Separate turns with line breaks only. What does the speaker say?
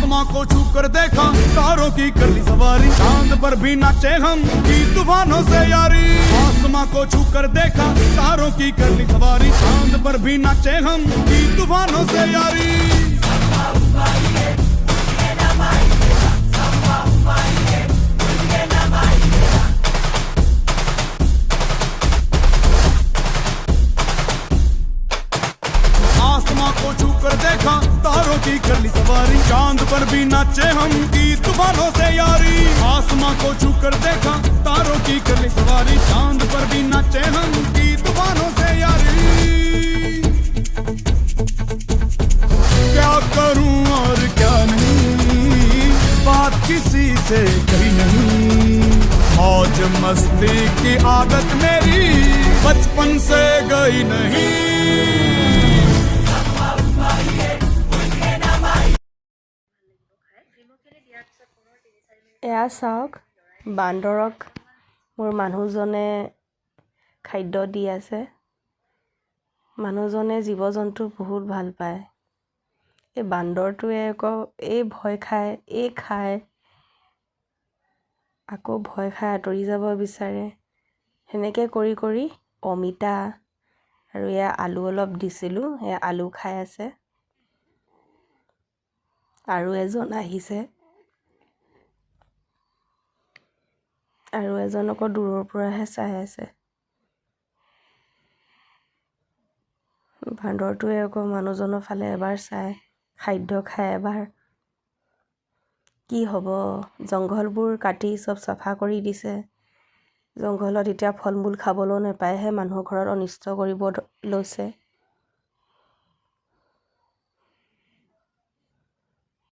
आसमां को छू कर देखा तारों की कर ली सवारी चांद पर भी नाचे हम की तूफानों से यारी आसमां को छू कर देखा तारों की कर ली सवारी चांद पर भी नाचे हम की तूफानों से यारी आसमां को छू कर देखा तारों की कर ली सवारी चांद पर भी नाचे हम की तूफानों से यारी आसमां को छू कर देखा तारों की कर ली सवारी चांद पर भी नाचे हम की तूफानों से यारी क्या करूं और क्या नहीं बात किसी से कही नहीं मौज मस्ती की आदत मेरी बचपन से गई नहीं
এয়া চাওক বান্দৰক মোৰ মানুহজনে খাদ্য দি আছে মানুহজনে জীৱ জন্তু বহুত ভাল পায় এই বান্দৰটোৱে আকৌ এই ভয় খায় এই খায় আকৌ ভয় খাই আঁতৰি যাব বিচাৰে সেনেকৈ কৰি কৰি অমিতা আৰু এয়া আলু অলপ দিছিলোঁ এয়া আলু খাই আছে আৰু এজন আহিছে আৰু এজন আকৌ দূৰৰ পৰাহে চাই আছে বান্দৰটোৱে আকৌ মানুহজনৰ ফালে এবাৰ চাই খাদ্য খায় এবাৰ কি হ'ব জংঘলবোৰ কাটি চব চাফা কৰি দিছে জংঘলত এতিয়া ফল মূল খাবলৈও নাপায়হে মানুহৰ ঘৰত অনিষ্ট কৰিব লৈছে